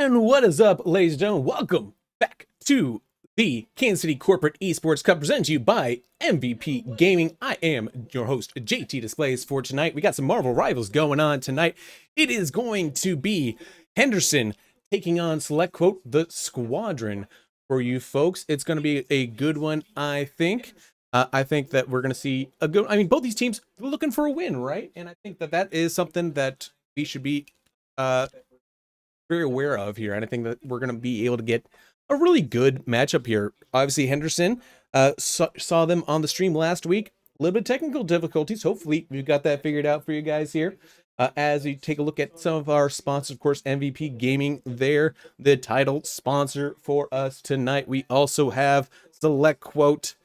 And what is up, ladies and gentlemen? Welcome back to the Kansas City Corporate Esports Cup presented to you by MVP Gaming. I am your host, JT Displays, for tonight. We got some Marvel Rivals going on tonight. It is going to be Henderson taking on Select Quote, the Squadron for you folks. It's going to be a good one, I think. I think that we're going to see a good... I mean, both these teams looking for a win, right? And I think that that is something that we should be... very aware of here, and I think that we're going to be able to get a really good matchup here. Obviously, Henderson saw them on the stream last week. A little bit of technical difficulties. Hopefully, we've got that figured out for you guys here. As we take a look at some of our sponsors, of course, MVP Gaming, they're the title sponsor for us tonight. We also have Select Quote.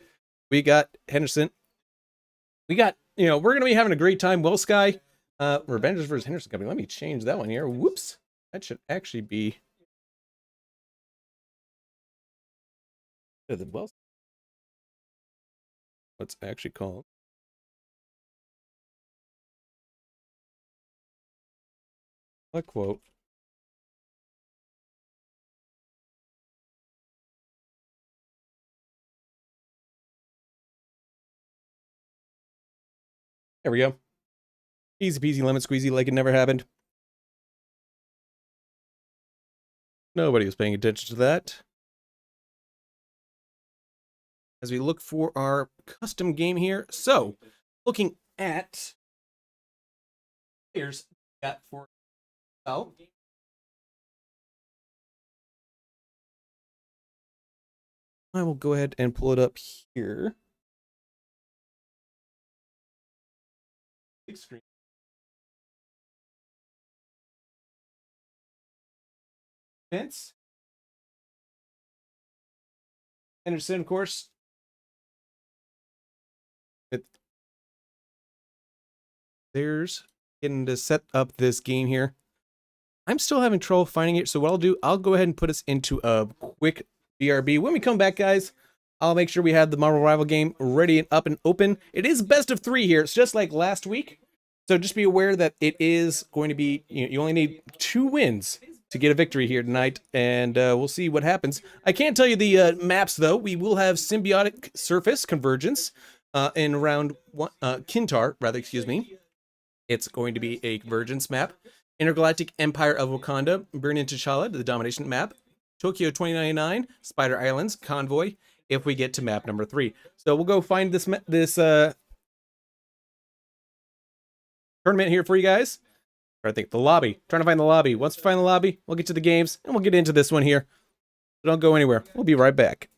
We got Henderson. We got, we're going to be having a great time. Well, Sky, Revengers versus Henderson Company. Let me change that one here. Whoops. That should actually be the well. What's actually called? A quote. There we go. Easy peasy lemon squeezy, like it never happened. Nobody was paying attention to that. As we look for our custom game here. So, looking at players got for I will go ahead and pull it up here. Big screen. Vince. Henderson, of course. There's getting to set up this game here. I'm still having trouble finding it, so what I'll do, I'll go ahead and put us into a quick BRB. When we come back, guys, I'll make sure we have the Marvel Rival game ready and up and open. It is best of 3 here. It's just like last week. So just be aware that it is going to be, you only need 2 wins to get a victory here tonight, and we'll see what happens. I can't tell you the maps, though. We will have Symbiotic Surface Convergence in round 1, Kintar, rather, excuse me. It's going to be a Convergence map. Intergalactic Empire of Wakanda, Burn into T'Challa, the Domination map. Tokyo 2099, Spider Islands, Convoy, if we get to map number 3. So we'll go find this tournament here for you guys. I think the lobby. Trying to find the lobby. Once we find the lobby, we'll get to the games, and we'll get into this one here. So don't go anywhere. We'll be right back.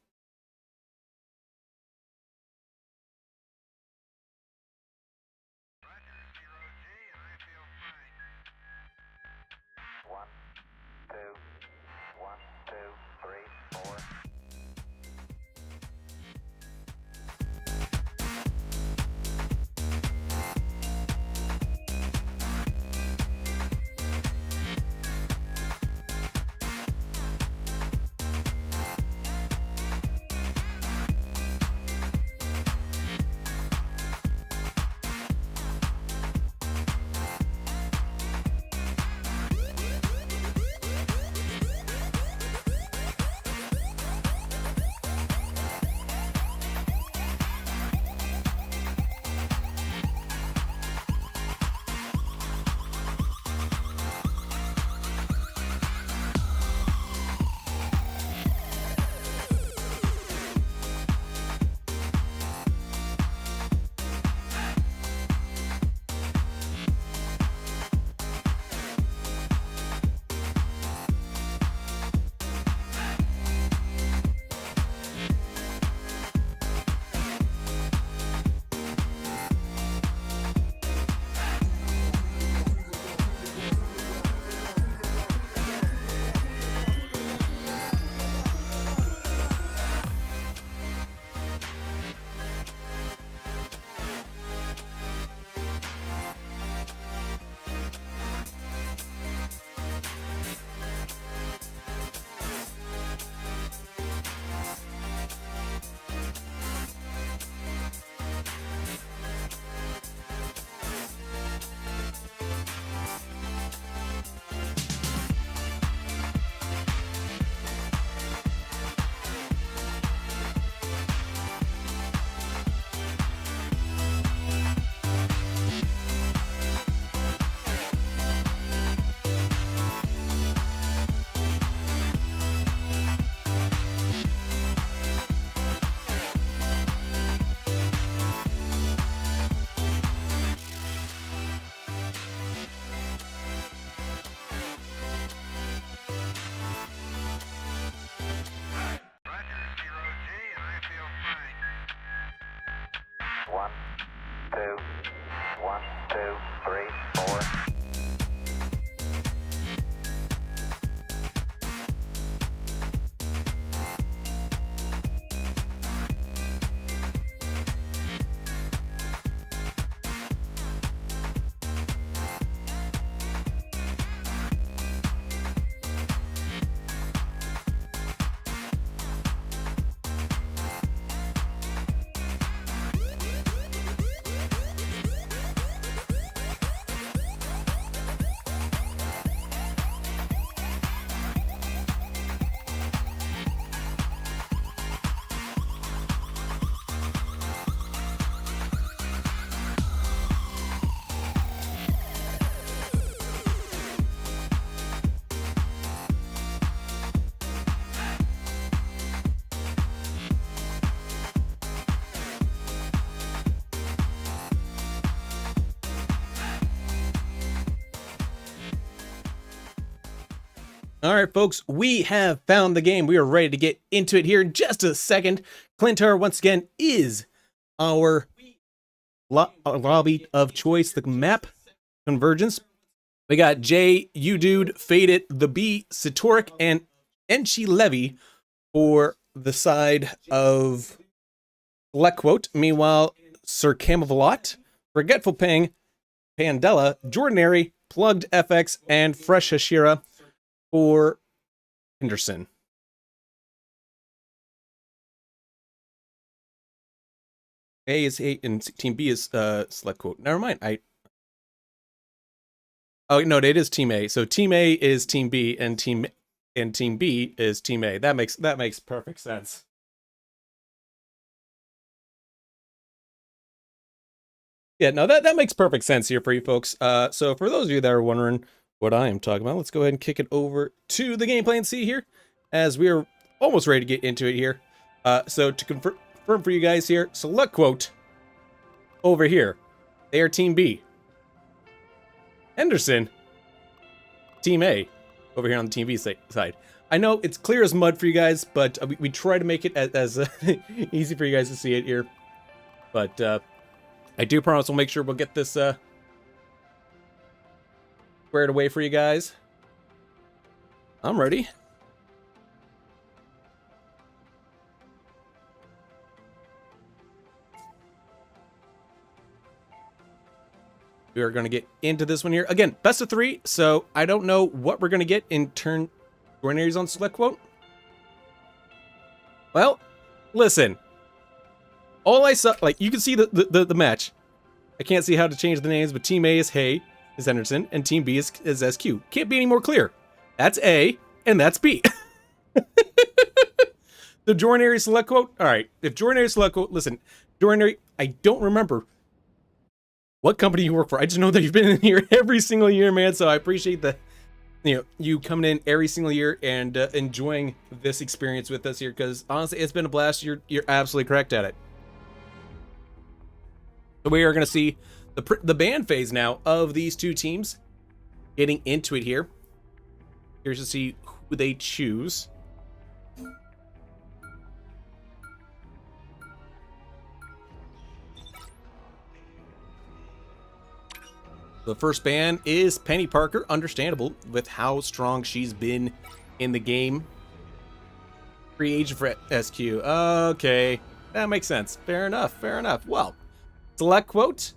two, 1, 2, 3, 4. All right, folks, we have found the game. We are ready to get into it here in just a second. Clintar, once again, is our lobby of choice, the map convergence. We got J, U Dude, Faded, the B, Satoric, and Enchi Levy for the side of Lequote. Meanwhile, Sir Camelot, Forgetful Ping, Pandela, Jordinary, Plugged FX, and Fresh Hashira for Henderson. A is A and Team B is select quote. Never mind. Oh no, it is Team A. So Team A is Team B and Team B is Team A. That makes perfect sense. Yeah, no, that makes perfect sense here for you folks. So for those of you that are wondering what I am talking about, let's go ahead and kick it over to the gameplay and see here, as we are almost ready to get into it here. So to confirm for you guys here, select quote over here, they are Team B. Henderson, Team A, over here on the Team B side. I know it's clear as mud for you guys, but we try to make it as easy for you guys to see it here. But I do promise we'll make sure we'll get this squared away for you guys. I'm ready. We are going to get into this one here. Again, best of 3, so I don't know what we're going to get in turn joinaries on select quote. Well, listen. All I saw, like, you can see the match. I can't see how to change the names, but Team A is Hay, is Henderson, and Team B is SQ. Can't be any more clear. That's A, and that's B. The joinary select quote? Alright, if joinary select quote, listen, joinary, I don't remember what company you work for. I just know that you've been in here every single year, man, so I appreciate the, you coming in every single year and enjoying this experience with us here, because honestly, it's been a blast. You're absolutely correct at it. So we are going to see the ban phase now of these two teams getting into it here. Here's to see who they choose. The first ban is Penny Parker, understandable with how strong she's been in the game. Free agent for SQ. Okay, that makes sense. Fair enough, fair enough. Well, select quote.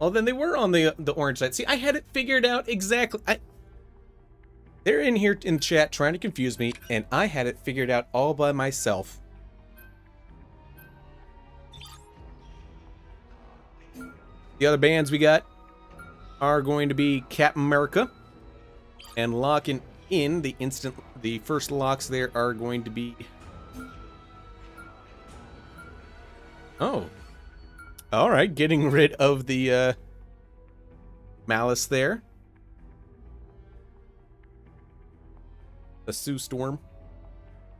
Well, then they were on the orange side. See, I had it figured out exactly. They're in here in chat trying to confuse me, and I had it figured out all by myself. The other bands we got are going to be Captain America and locking in the first locks there are going to be, oh, all right, getting rid of the Malice there, the Sue Storm.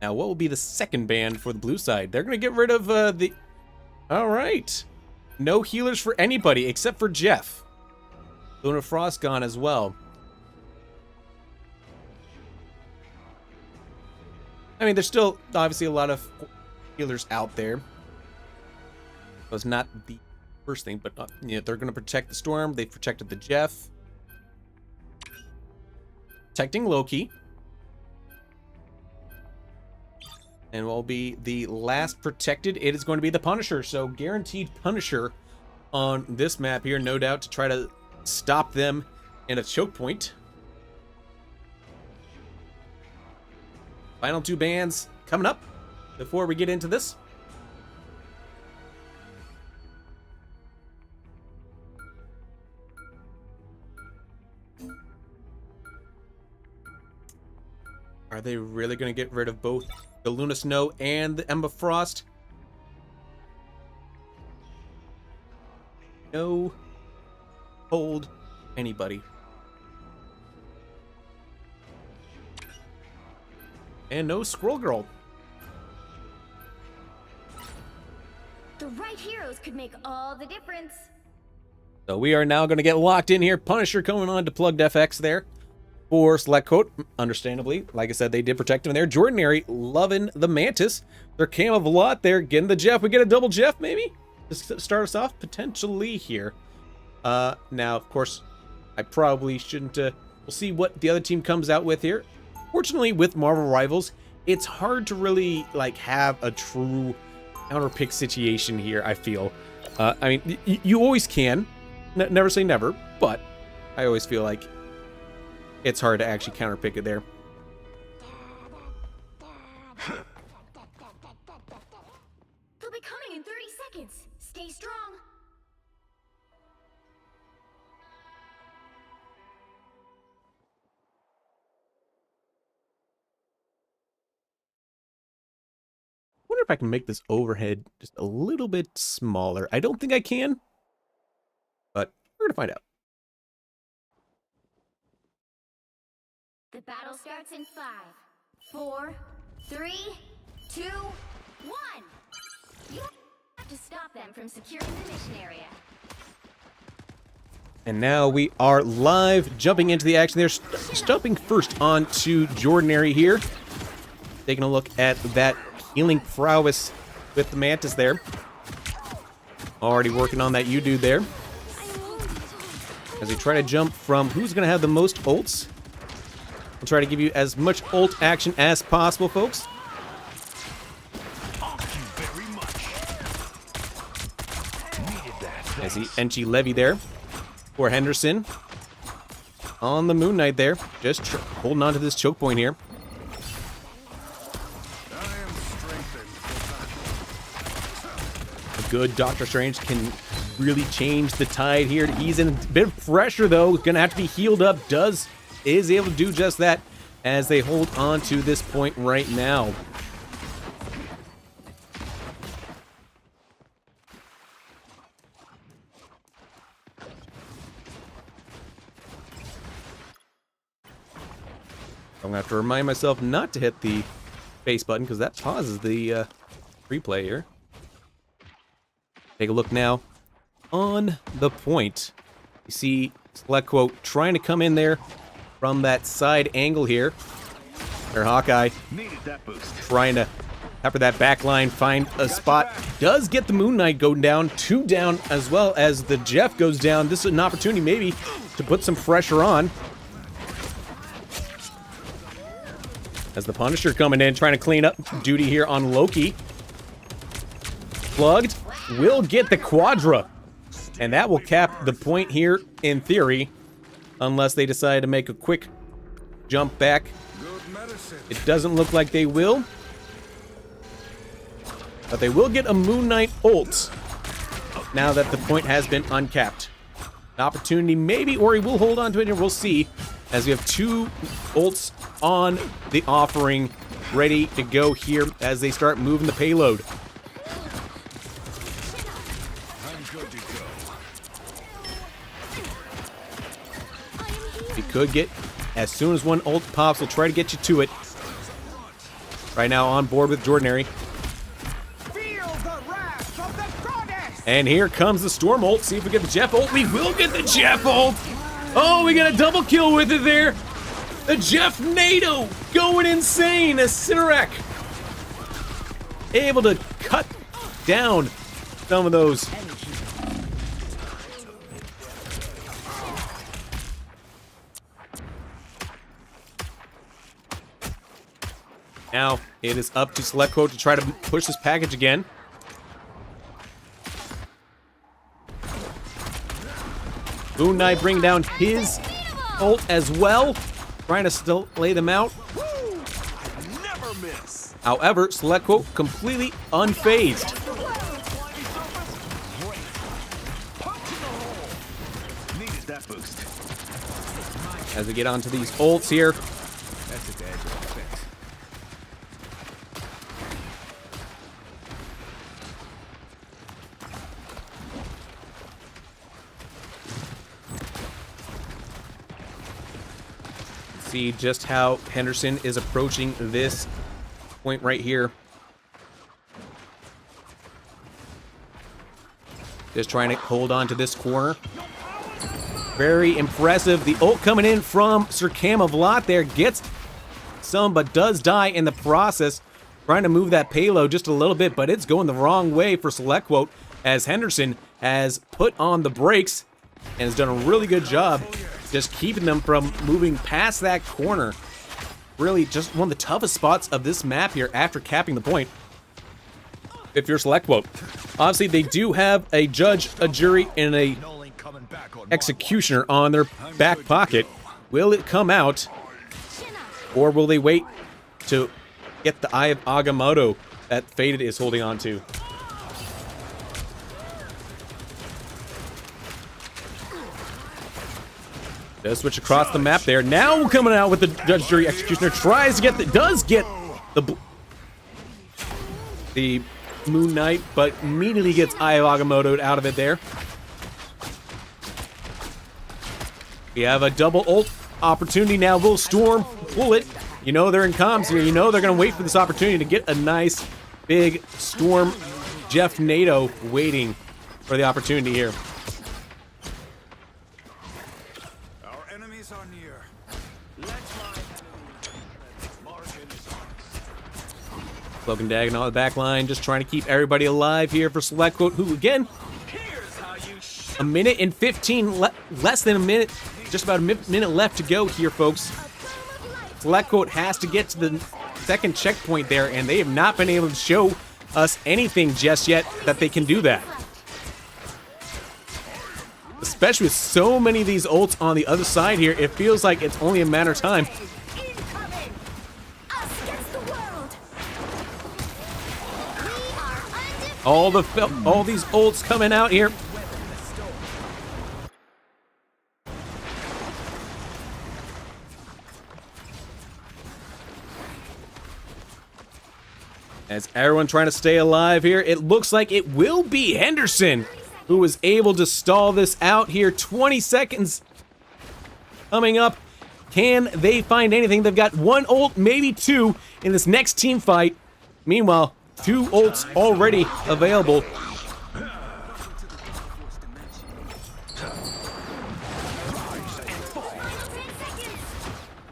Now what will be the second band for the blue side? They're gonna get rid of the, all right, no healers for anybody except for Jeff. Luna Frost gone as well. I mean, there's still obviously a lot of healers out there. So it's not the first thing, but you know, they're going to protect the Storm. They've protected the Jeff. Protecting Loki. And will be the last protected. It is going to be the Punisher. So guaranteed Punisher on this map here, no doubt, to try to stop them in a choke point. Final two bands coming up before we get into this. Are they really going to get rid of both the Luna Snow and the Ember Frost? No. Hold anybody. And no Squirrel Girl. The right heroes could make all the difference. So we are now going to get locked in here. Punisher coming on to Plugged FX there for Select Coat. Understandably, like I said, they did protect him there. Jordinary loving the Mantis. They're cam of a lot there. Getting the Jeff. We get a double Jeff maybe to start us off potentially here. Now, of course, I probably shouldn't. We'll see what the other team comes out with here. Fortunately, with Marvel Rivals, it's hard to really like have a true counter pick situation here. I feel. I mean, you always can. Never say never, but I always feel like it's hard to actually counter pick it there. They'll be coming in 30 seconds. Stay strong. I wonder if I can make this overhead just a little bit smaller. I don't think I can, but we're gonna find out. The battle starts in 5, 4, 3, 2, 1. You have to stop them from securing the mission area. And now we are live, jumping into the action there. Jumping first on to Jordinary here. Taking a look at that healing prowess with the Mantis there. Already working on that U-dude there. As they try to jump from who's going to have the most ults. We'll try to give you as much ult action as possible, folks. As he Enchi Levy there for Henderson. On the Moon Knight there. Just holding on to this choke point here. A good Doctor Strange can really change the tide here. He's in a bit of pressure though. Gonna have to be healed up. Is able to do just that as they hold on to this point right now. I'm gonna have to remind myself not to hit the face button because that pauses the replay here. Take a look now on the point. You see Select Quote trying to come in there from that side angle here. Or Hawkeye trying to pepper that back line, find a spot. Does get the Moon Knight going down, 2 down, as well as the Jeff goes down. This is an opportunity maybe to put some pressure on. As the Punisher coming in, trying to clean up duty here on Loki. Plugged will get the Quadra. And that will cap the point here in theory. Unless they decide to make a quick jump back. It doesn't look like they will. But they will get a Moon Knight ult. Now that the point has been uncapped. An opportunity maybe, or he will hold on to it, and we'll see. As we have 2 ults on the offering. Ready to go here as they start moving the payload. You could get, as soon as one ult pops, we'll try to get you to it. Right now on board with Jordinary. And here comes the Storm ult. See if we get the Jeff ult. We will get the Jeff ult. Oh, we got a double kill with it there. The Jeff NATO going insane as Sidorak able to cut down some of those Now it is up to Select Quote to try to push this package again. Moon Knight bring down his ult as well, trying to still lay them out. Never miss. However, Select Quote completely unfazed. Great. Punch in the hole. Needed that boost. As we get onto these ults here. That's at the edge of the fence. See just how Henderson is approaching this point right here. Just trying to hold on to this corner. Very impressive. The ult coming in from Sir Camelot there gets some, but does die in the process. Trying to move that payload just a little bit, but it's going the wrong way for Select Quote as Henderson has put on the brakes and has done a really good job just keeping them from moving past that corner. Really just one of the toughest spots of this map here after capping the point. If you're Select Quote. Obviously, they do have a judge, a jury, and a executioner on their back pocket. Will it come out? Or will they wait to get the Eye of Agamotto that Faded is holding on to? Does switch across the map there. Now coming out with the judge, jury, executioner. Tries to get the... Does get the Moon Knight, but immediately gets Eye of Agamotto out of it there. We have a double ult opportunity now. Will Storm pull it? You know they're in comms here. You know they're going to wait for this opportunity to get a nice big Storm Jeff NATO waiting for the opportunity here. Our enemies are near. Cloak and Dagon on the back line, just trying to keep everybody alive here for Select Quote, who again, a minute and 15, less than a minute, just about a minute left to go here, folks. Select Quote has to get to the second checkpoint there, and they have not been able to show us anything just yet that they can do that. Especially with so many of these ults on the other side here, it feels like it's only a matter of time. All these ults coming out here. As everyone trying to stay alive here, it looks like it will be Henderson who was able to stall this out here. 20 seconds coming up. Can they find anything? They've got one ult, maybe two, in this next team fight. Meanwhile, 2 ults already available.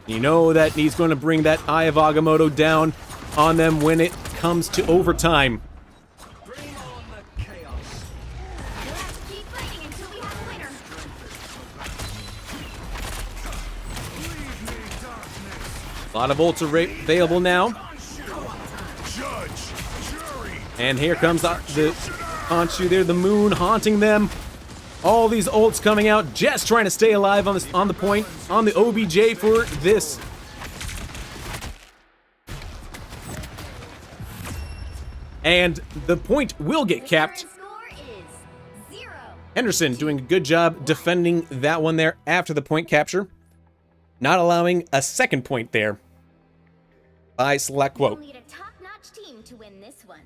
You know that he's going to bring that Eye of Agamotto down on them when it comes to overtime. A lot of ults are available now. And here comes the Honshu there, the moon haunting them. All these ults coming out, just trying to stay alive on the point, on the OBJ for this. And the point will get capped. Henderson doing a good job defending that one there after the point capture. Not allowing a second point there by Select Quote. You'll need a top-notch team to win this one.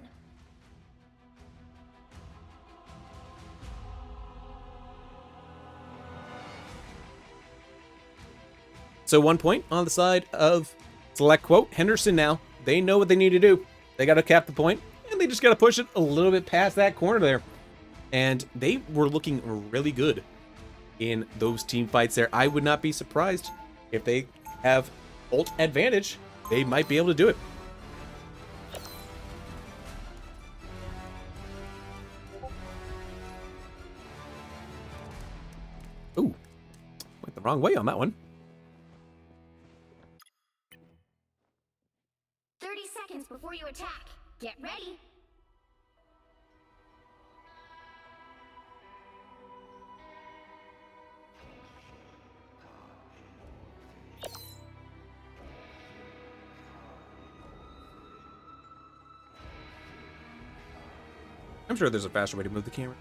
So 1 point on the side of Select Quote. Henderson now, they know what they need to do. They got to cap the point, and they just got to push it a little bit past that corner there. And they were looking really good in those team fights there. I would not be surprised if they have ult advantage. They might be able to do it. Ooh, went the wrong way on that one. 30 Get ready. I'm sure there's a faster way to move the camera.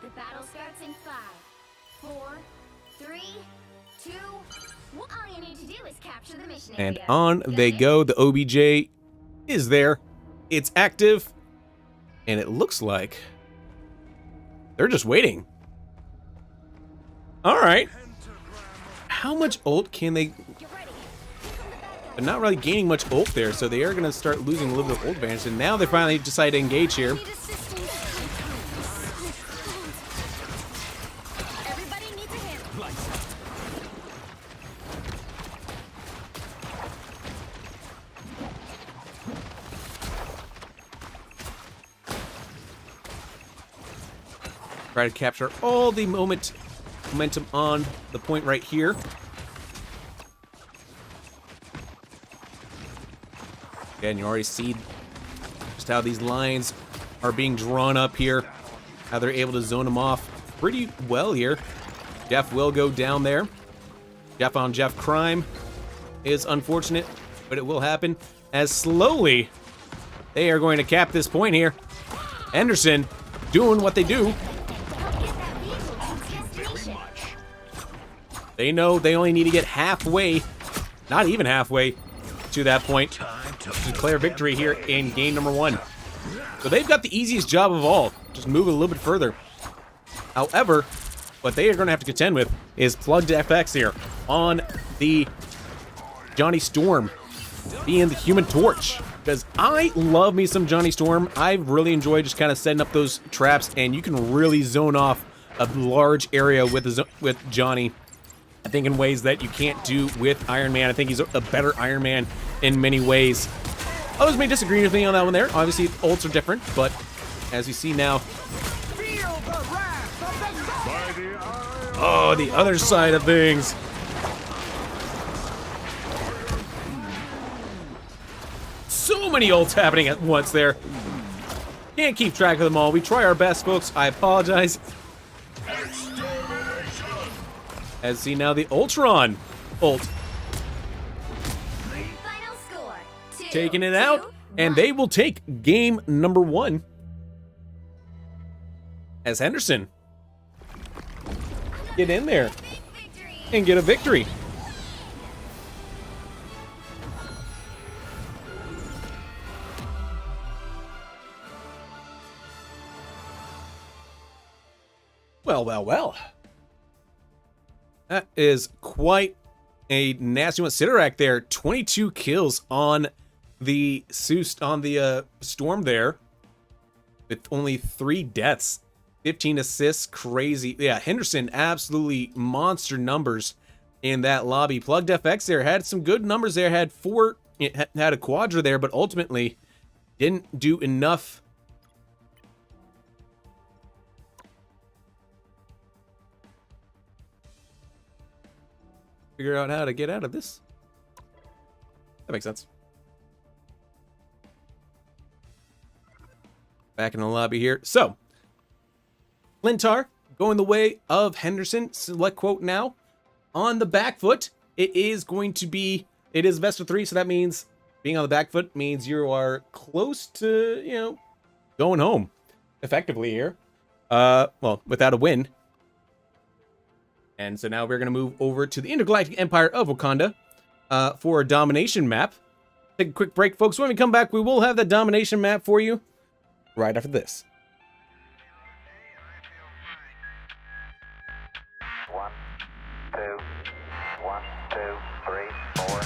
The battle starts in 5, 4, 3, 2, 1. All you need to do is capture the mission And area. on they go. The OBJ is there. It's active. And it looks like they're just waiting. All right. How much ult can they... Get ready. Here come the bad They're not really gaining much ult there, so they are going to start losing a little bit of ult advantage. And now they finally decide to engage here. guys. Need assistance. Everybody needs a hand. Try to capture all the momentum on the point right here. Again, you already see just how these lines are being drawn up here, how they're able to zone them off pretty well here. Jeff will go down there. Jeff on Jeff crime is unfortunate, but it will happen as slowly they are going to cap this point here. Henderson doing what they do. Help get that vehicle to its destination. They know they only need to get halfway, not even halfway, to that point to declare victory here in game number 1. So they've got the easiest job of all. Just move it a little bit further. However, what they are going to have to contend with is Plugged FX here on the Johnny Storm being the Human Torch. Because I love me some Johnny Storm. I really enjoy just kind of setting up those traps, and you can really zone off a large area with Johnny. I think in ways that you can't do with Iron Man. I think he's a better Iron Man in many ways. Others may disagree with me on that one there. Obviously, ults are different, but as you see now, Feel the wrath of the by the eye. oh, the other side of things. So many ults happening at once there. Can't keep track of them all. We try our best, folks. I apologize. As see now the Ultron ult Final score. 2, taking it out, and they will take game number 1 as Henderson get in there victory. and get a victory. Well, well, well. That is quite a nasty one. Sidorak there, 22 kills on the Storm there, with only 3 deaths, 15 assists. Crazy. Yeah, Henderson, absolutely monster numbers in that lobby. Plugged FX there had some good numbers there, had a quadra there, but ultimately didn't do enough. Figure out how to get out of this. That makes sense. Back in the lobby here. So, Lintar going the way of Henderson. Select quote now. On the back foot, it is best of 3, so that means being on the back foot means you are close to, going home effectively here. Well, without a win. And so now we're going to move over to the Intergalactic Empire of Wakanda for a domination map. Take a quick break, folks. When we come back, we will have the domination map for you right after this. 1, 2, 1, 2, 3, 4.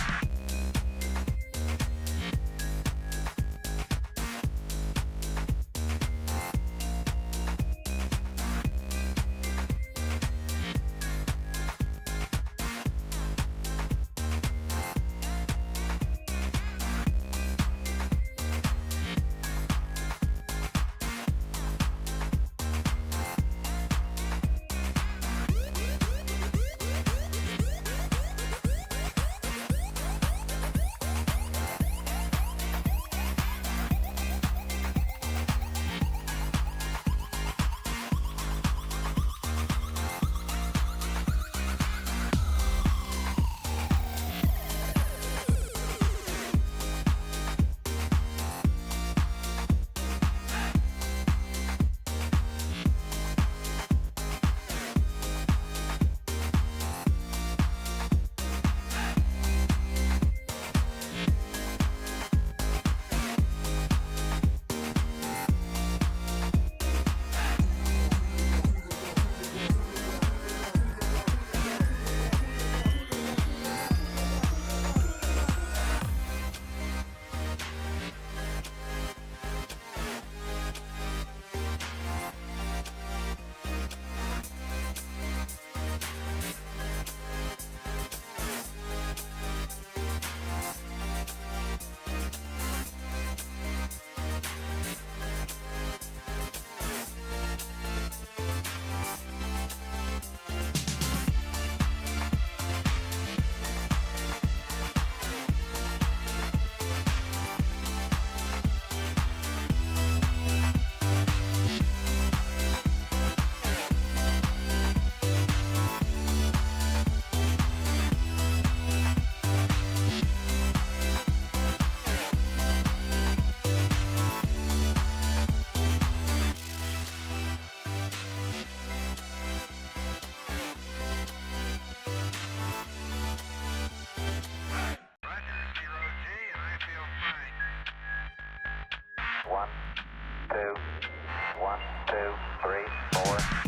1, 2, 3, 4.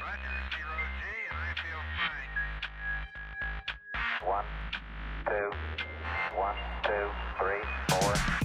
Roger, 0G, I feel fine. 1, 2, 1, 2, 3, 4.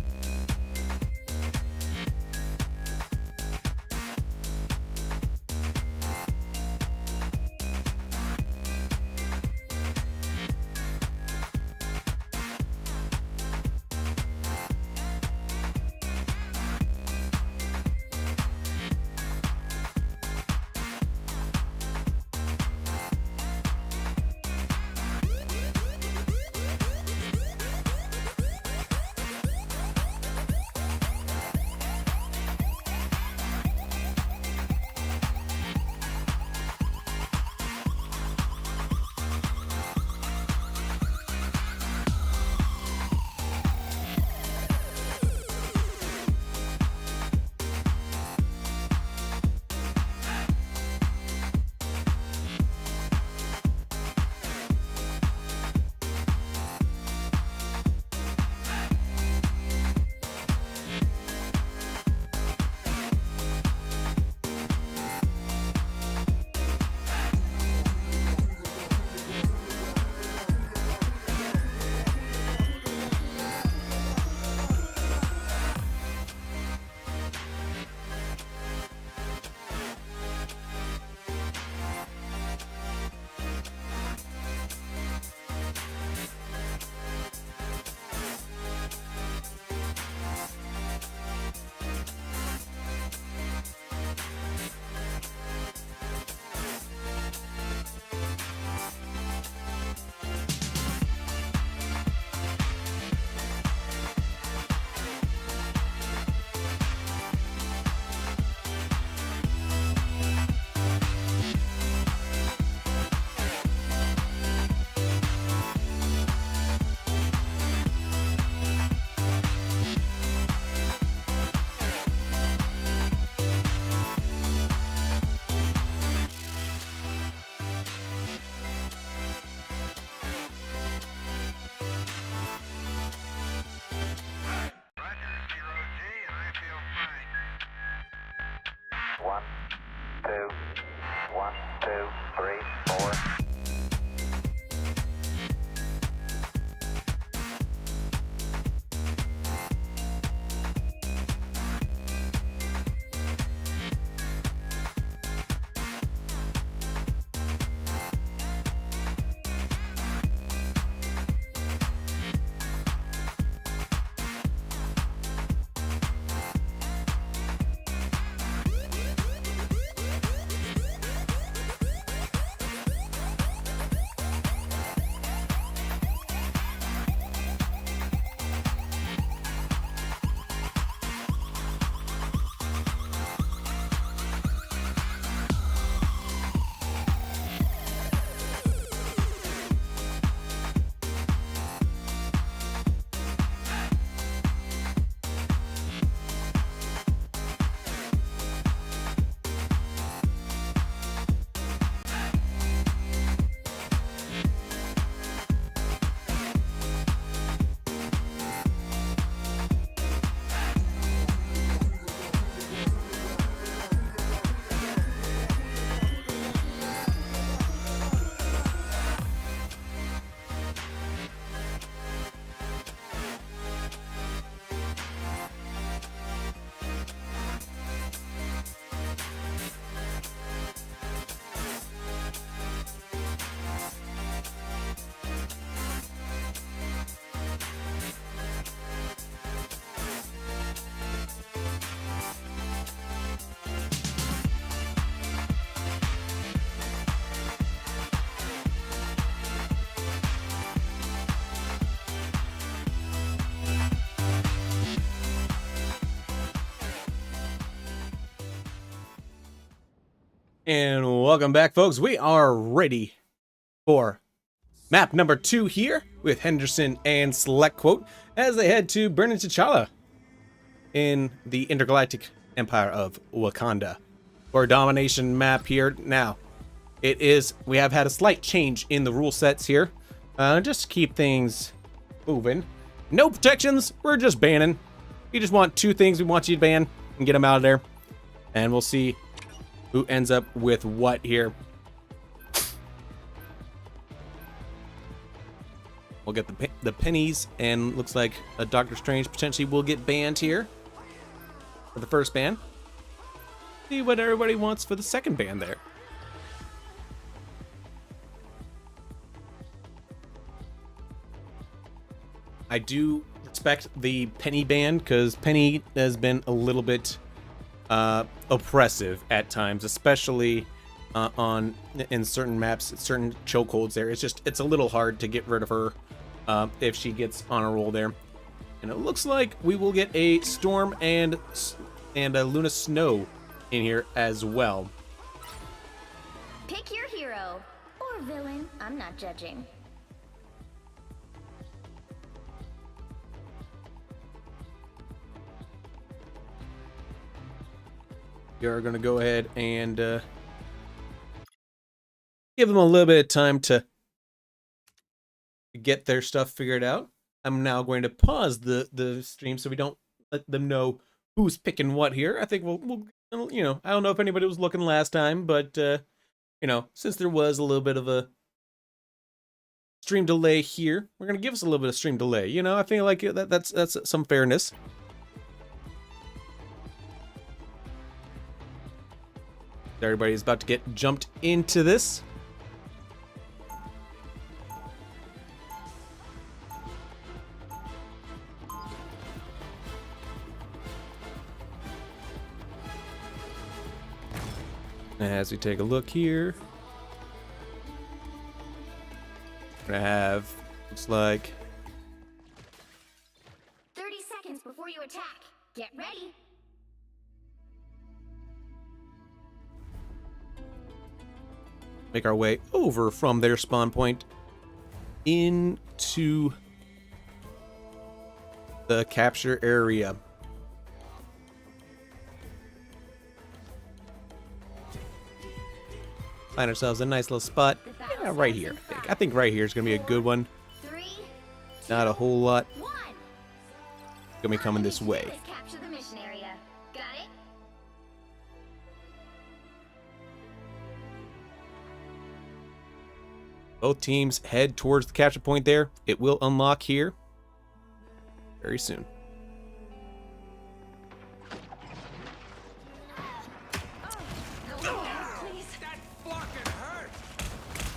And welcome back, folks. We are ready for map number 2 here with Henderson and Select Quote as they head to Burning T'Challa in the intergalactic empire of Wakanda for a domination map here. Now, we have had a slight change in the rule sets here, just to keep things moving. No protections, we're just banning. We just want 2 things we want you to ban and get them out of there, and we'll see who ends up with what here. We'll get the pennies, and looks like a Doctor Strange potentially will get banned here for the first ban. See what everybody wants for the second ban there. I do respect the penny ban because penny has been a little bit oppressive at times, especially in certain maps, certain chokeholds there. It's a little hard to get rid of her if she gets on a roll there. And it looks like we will get a Storm and a Luna Snow in here as well. Pick your hero or villain. I'm not judging. We are going to go ahead and give them a little bit of time to get their stuff figured out. I'm now going to pause the stream so we don't let them know who's picking what here. I think we'll you know, I don't know if anybody was looking last time, but you know, since there was a little bit of a stream delay here, we're going to give us a little bit of stream delay. You know, I feel like that's some fairness. Everybody's about to get jumped into this. As we take a look here, we're gonna have, looks like 30 seconds before you attack. Get ready. make our way over from their spawn point into the capture area. Find ourselves a nice little spot. Yeah, right here. I think right here is gonna be a good one. Not a whole lot gonna be coming this way. Capture the mission area. Got it? Both teams head towards the capture point there. It will unlock here very soon.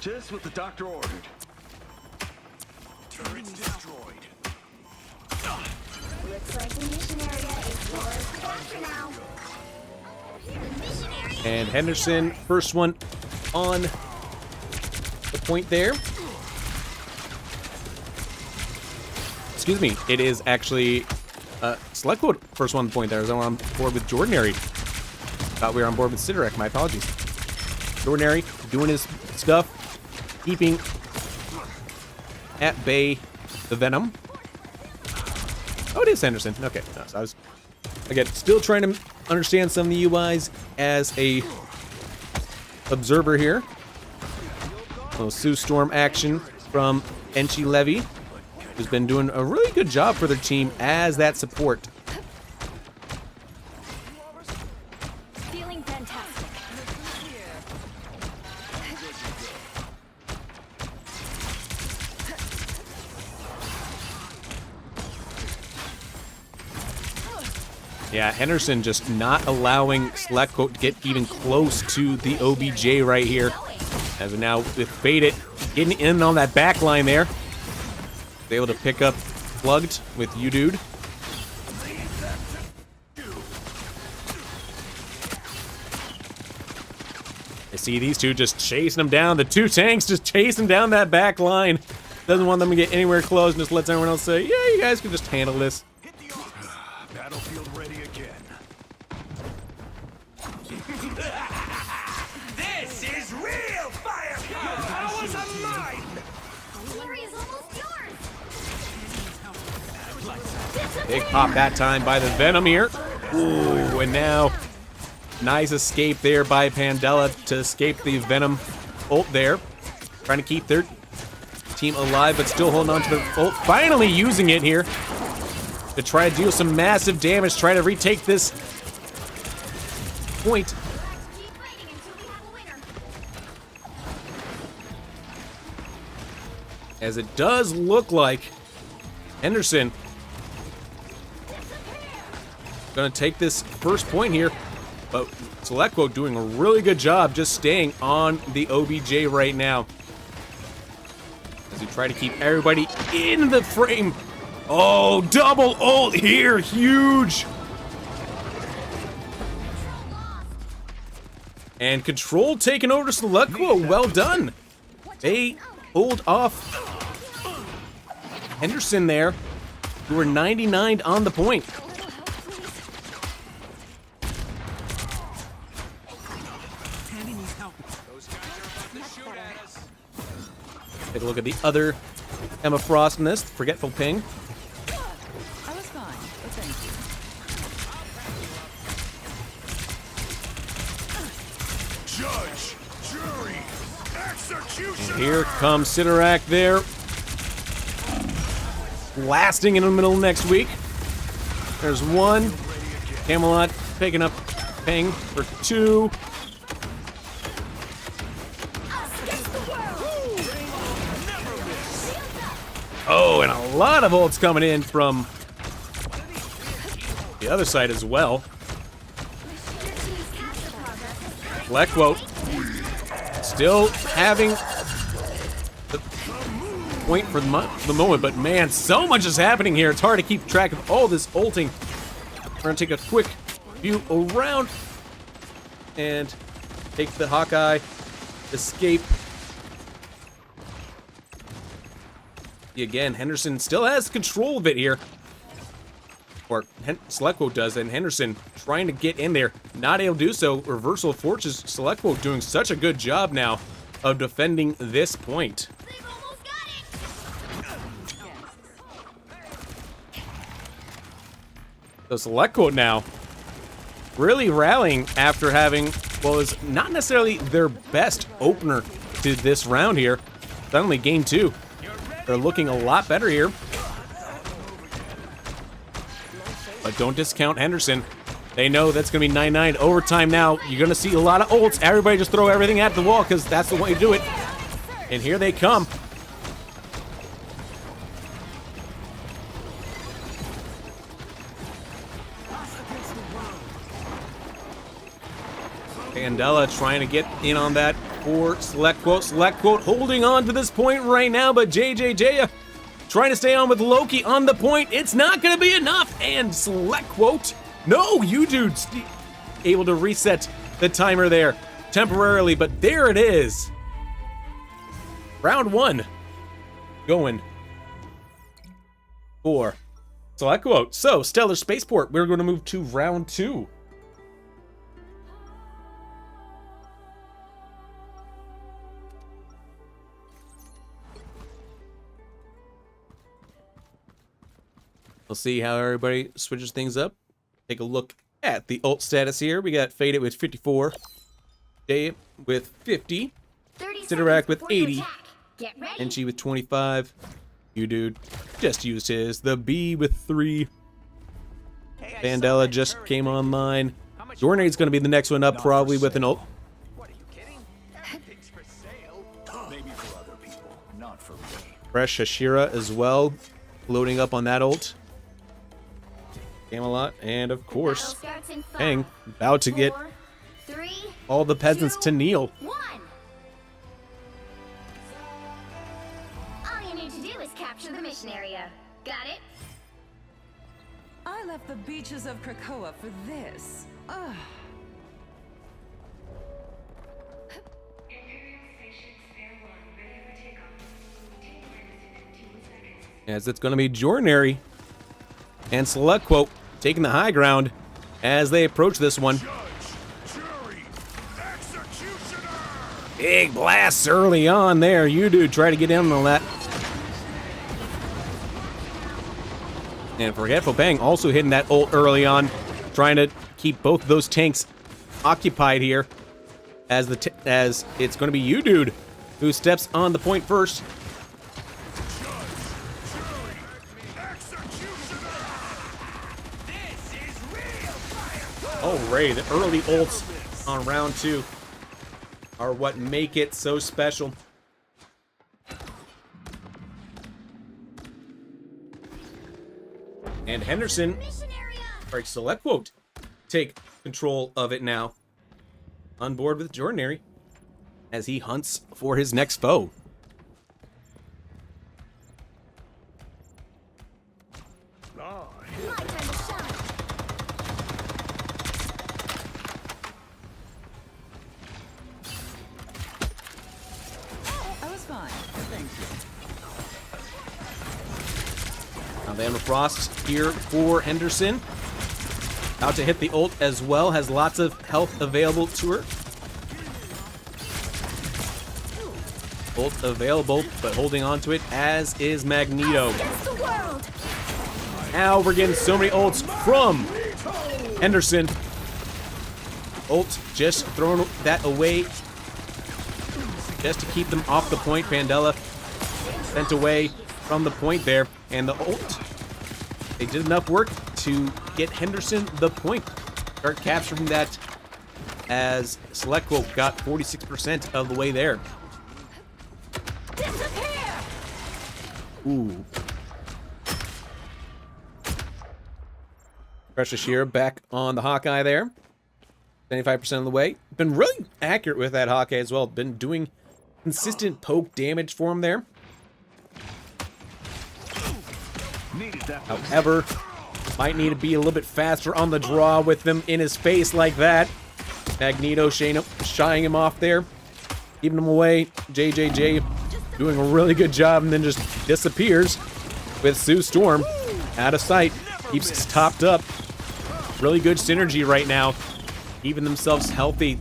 Just what the doctor ordered. Turret destroyed. Looks like the mission area is yours to capture now. The mission area. And Henderson, first one on the point there. Excuse me, it is actually Select Quote first one on the point there. I was on board with Jordinary. Thought we were on board with Sidorak, my apologies. Jordinary doing his stuff, keeping at bay the Venom. Oh, it is Henderson. Okay, no, so I was, again, still trying to understand some of the UIs as a observer here. A little Sue Storm action from Enchi Levy, who's been doing a really good job for their team as that support. Feeling fantastic. Yeah, Henderson just not allowing Select Quote to get even close to the OBJ right here. As we now with Faded getting in on that back line there. Able to pick up Plugged with you, dude. I see these two just chasing him down. The two tanks just chasing down that back line. Doesn't want them to get anywhere close and just lets everyone else say, yeah, you guys can just handle this. Battlefield ready again. Big pop that time by the Venom here. Ooh, and now nice escape there by Pandela to escape the Venom ult there. Trying to keep their team alive, but still holding on to the ult. Finally using it here to try to deal some massive damage, try to retake this point. Keep fighting until we have a winner. As it does look like Henderson gonna take this first point here, but Selectquote doing a really good job just staying on the OBJ right now. As he try to keep everybody in the frame. Oh, double ult here, huge. And control taken over to Selectquote, well done. They pulled off Henderson there, who were 99 on the point. Take a look at the other Emma Frost in this, Forgetful Ping. I was fine, but thank you. Judge, jury, executioner. Here comes Sidorak there. Blasting in the middle next week. There's one. Camelot picking up Ping for two. Oh, and a lot of ults coming in from the other side as well. Blackquote still having the point for the moment, but man, so much is happening here. It's hard to keep track of all this ulting. We're gonna take a quick view around and take the Hawkeye, escape. Again, Henderson still has control of it here. Or Selectquote does, and Henderson trying to get in there. Not able to do so. Reversal of Fortunes. Selectquote doing such a good job now of defending this point. They've almost got it. So Selectquote now really rallying after having what was not necessarily their best opener to this round here. Suddenly game two. They're looking a lot better here. But don't discount Henderson. They know that's going to be 9-9 overtime now. You're going to see a lot of ults. Everybody just throw everything at the wall because that's the way to do it. And here they come. Pandela trying to get in on that for Selectquote. Selectquote holding on to this point right now, but JJJ trying to stay on with Loki on the point. It's not going to be enough. And Selectquote, no, you dudes able to reset the timer there temporarily, but there it is. Round one going for Selectquote. So, Stellar Spaceport, we're going to move to round two. We'll see how everybody switches things up. Take a look at the ult status here. We got Faded with 54, Jay with 50, 30 Sidorak seconds with before you 80, attack. Get ready. and she with 25. You dude just used his. The B with 3. Vandella just came online. Jornade's going to be the next one up, probably with an ult. What are you kidding? Everything's for sale. Maybe for other people, not for me. Fresh Hashira as well, loading up on that ult. Camelot, and of course, Battle starts in 5, Peng, about to get 4, 3, all the peasants to 2, kneel. 1. All you need to do is capture the mission area. Got it? I left the beaches of Krakoa for this. Ugh. As it's going to be Jornary and Selectquote taking the high ground as they approach this one. Judge, jury, executioner. Big blasts early on there. You do try to get in on that. And Forgetful Bang also hitting that ult early on, trying to keep both of those tanks occupied here. As it's going to be you, dude, who steps on the point first. Alrighty, the early ults on round 2 are what make it so special. And Henderson, sorry, Select Quote, take control of it now. On board with Jordinary as he hunts for his next foe. My time to shine. I was fine. Thank you. Now the Emma Frost here for Henderson. Out to hit the ult as well. Has lots of health available to her. Ult available, but holding on to it, as is Magneto. Against the world. Now we're getting so many ults from Henderson. Ult just throwing that away just to keep them off the point. Pandela sent away from the point there. And the ult, they did enough work to get Henderson the point. Start capturing that as Select Quote got 46% of the way there. Disappear. Ooh. Precious Shear back on the Hawkeye there. 75% of the way. Been really accurate with that Hawkeye as well. Been doing consistent poke damage for him there. However, might need to be a little bit faster on the draw with them in his face like that. Magneto shying him off there. Keeping him away. JJJ doing a really good job and then just disappears with Sue Storm out of sight. Keeps us topped up. Really good synergy right now. Keeping themselves healthy.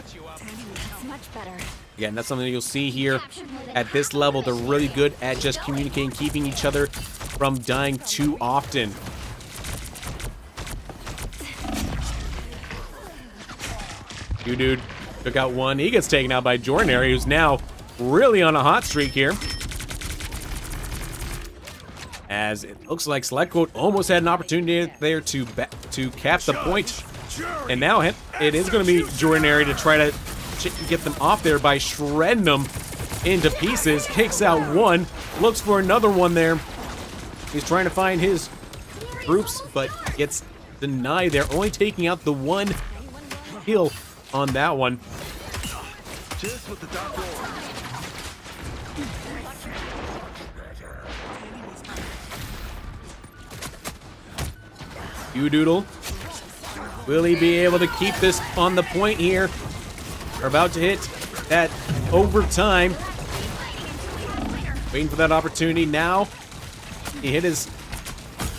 That's much better. Again, that's something you'll see here at this level. They're really good at just communicating, keeping each other from dying too often. You dude took out one. He gets taken out by Jordinary, who's now really on a hot streak here. As it looks like Select Quote almost had an opportunity there to cap the point. And now it is going to be Jordinary to try to get them off there by shredding them into pieces. Takes out one. Looks for another one there. He's trying to find his groups, but gets denied there. Only taking out the one kill on that one. Just what the doctor ordered. U-Doodle. Will he be able to keep this on the point here? We're about to hit that overtime. Waiting for that opportunity now. He hit his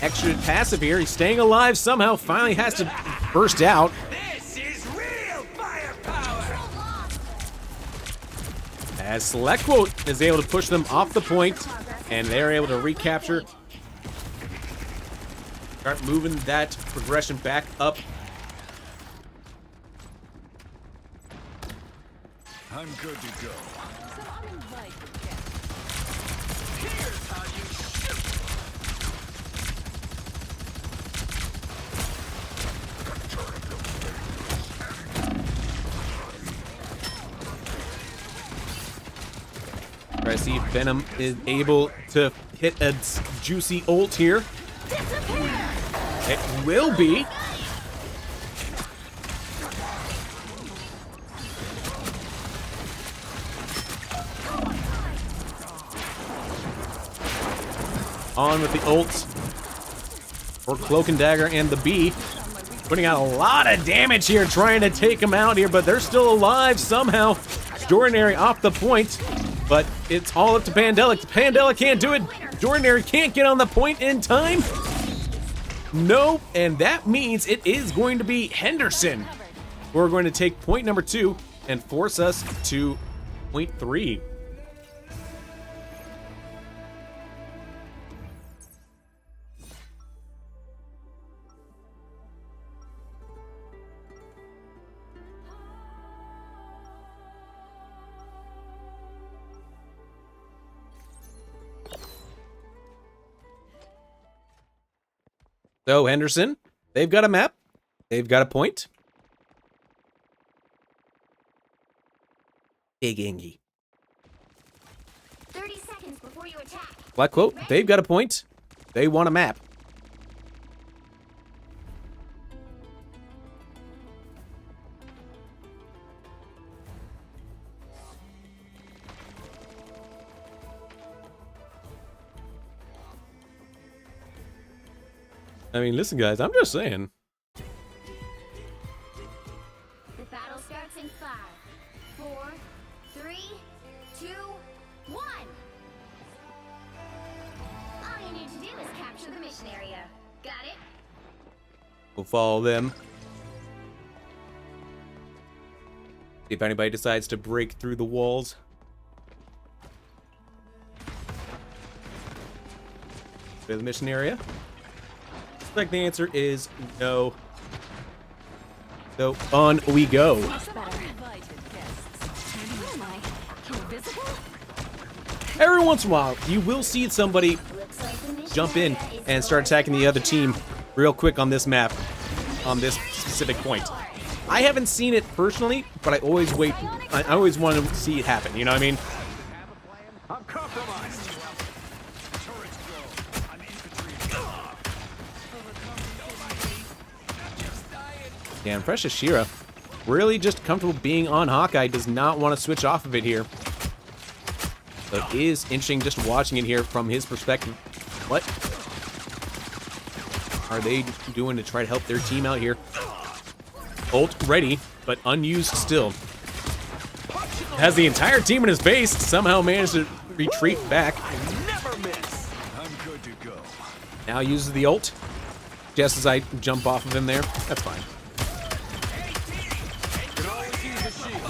extra passive here. He's staying alive somehow. Finally has to burst out. This is real firepower. As Select Quote is able to push them off the point, and they're able to recapture. Start moving that progression back up. I'm good to go. Here's how you shoot. Try to see if Venom is able to hit a juicy ult here. It will be. On with the ults for Cloak and Dagger and the Bee. Putting out a lot of damage here, trying to take them out here, but they're still alive somehow. Jordinary off the point, but it's all up to Pandela. Pandela can't do it. Jordinary can't get on the point in time. No, and that means it is going to be Henderson. We're going to take point number 2 and force us to point 3. So Henderson, they've got a map. They've got a point. Big Ingy. 30 seconds before you attack. Black quote, they've got a point. They want a map. I mean, listen, guys, I'm just saying. The battle starts in 5, 4, 3, 2, 1. All you need to do is capture the mission area. Got it? We'll follow them. See if anybody decides to break through the walls. To the mission area. Like the answer is no. So on we go. Every once in a while, you will see somebody jump in and start attacking the other team real quick on this map, on this specific point. I haven't seen it personally, but I always wait. I always want to see it happen. You know what I mean? I'm compromised. Turrets go. I'm infantry. Yeah, and Fresh Ashira, really just comfortable being on Hawkeye, does not want to switch off of it here. So it is interesting just watching it here from his perspective. What are they doing to try to help their team out here? Ult ready, but unused still. Has the entire team in his base, somehow managed to retreat back. Never miss. I'm good to go. Now uses the ult, just as I jump off of him there. That's fine. Can always use a shield.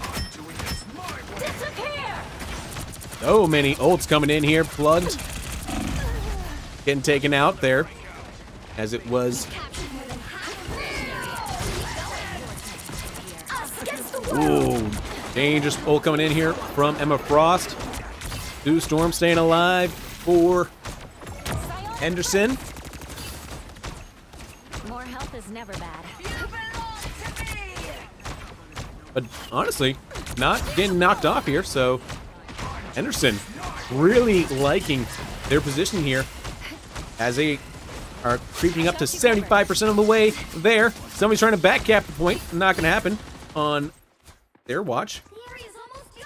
I'm doing this my way. Disappear! So many ults coming in here, plugged. Getting taken out there, as it was. Ooh, dangerous ult coming in here from Emma Frost. Sue Storm staying alive for Henderson. More health is never bad. But honestly, not getting knocked off here, so Henderson really liking their position here as they are creeping up to 75% of the way there. Somebody's trying to back cap the point. Not going to happen on their watch. The area's almost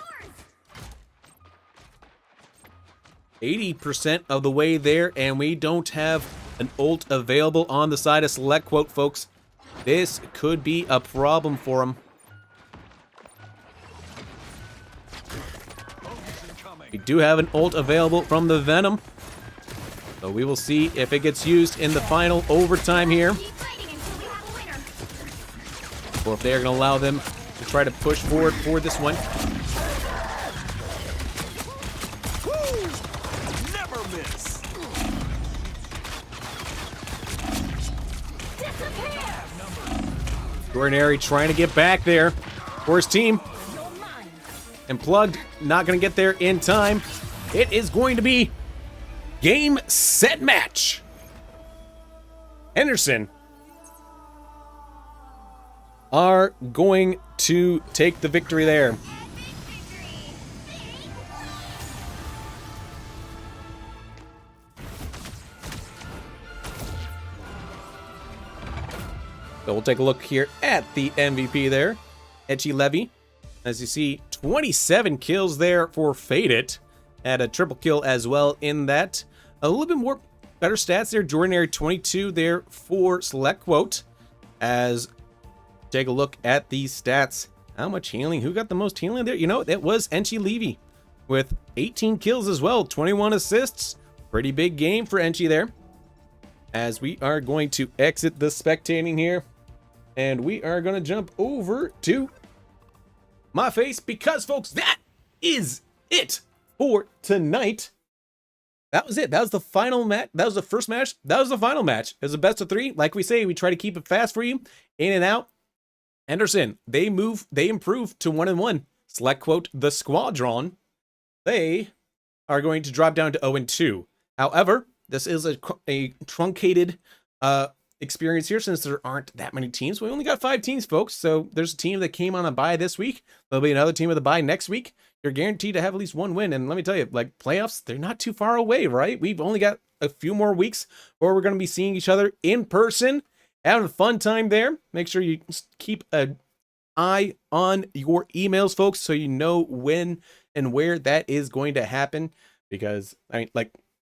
yours. 80% of the way there, and we don't have an ult available on the side of Select Quote, folks. This could be a problem for him. We do have an ult available from the Venom, so we will see if it gets used in the final overtime here, Keep fighting until we have a winner. or if they're going to allow them to try to push forward for this one. Never miss. Extraordinary trying to get back there for his team. And Plugged not going to get there in time. It is going to be game, set, match. Henderson are going to take the victory there. So we'll take a look here at the MVP there, Etchy Levy. As you see, 27 kills there for Faded. Had a triple kill as well in that. A little bit more better stats there. Jordinary 22 there for Select Quote. As take a look at these stats. How much healing? Who got the most healing there? You know, that was Enchi Levy with 18 kills as well. 21 assists. Pretty big game for Enchi there. As we are going to exit the spectating here. And we are going to jump over to my face because, folks, that is it for tonight. That was it. That was the final match. That was the first match. That was the final match. It was a best of 3. Like we say, we try to keep it fast for you. In and out. Henderson, they improve to 1-1. Select Quote, the Squadron. They are going to drop down to 0-2. However, this is a truncated experience here since there aren't that many teams. We only got 5 teams, folks. So there's a team that came on a bye this week. There'll be another team with a bye next week. You're guaranteed to have at least one win. And let me tell you, like, playoffs, they're not too far away, right? We've only got a few more weeks where we're going to be seeing each other in person, having a fun time there. Make sure you keep an eye on your emails, folks, so you know when and where that is going to happen. Because, I mean, like,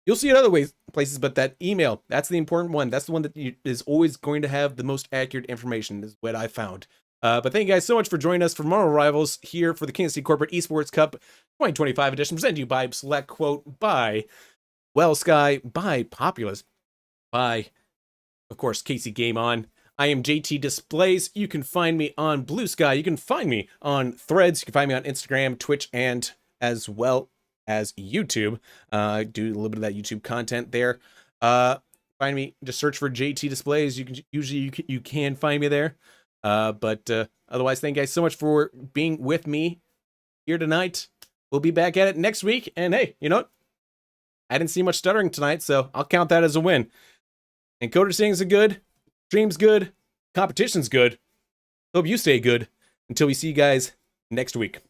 you'll see it other places, but that email, that's the important one. That's the one that is always going to have the most accurate information, is what I found. But thank you guys so much for joining us for Marvel Rivals here for the Kansas City Corporate Esports Cup 2025 edition, presented to you by Select Quote, by Well Sky, by Populous, by, of course, Casey Game On. I am JT Displays. You can find me on Blue Sky. You can find me on Threads. You can find me on Instagram, Twitch, and as well as YouTube. I do a little bit of that YouTube content there. Find me, just search for JT Displays. You can find me there. But otherwise, thank you guys so much for being with me here tonight. We'll be back at it next week. And hey, you know what? I didn't see much stuttering tonight, so I'll count that as a win. Encoder settings are good. Stream's good. Competition's good. Hope you stay good. Until we see you guys next week.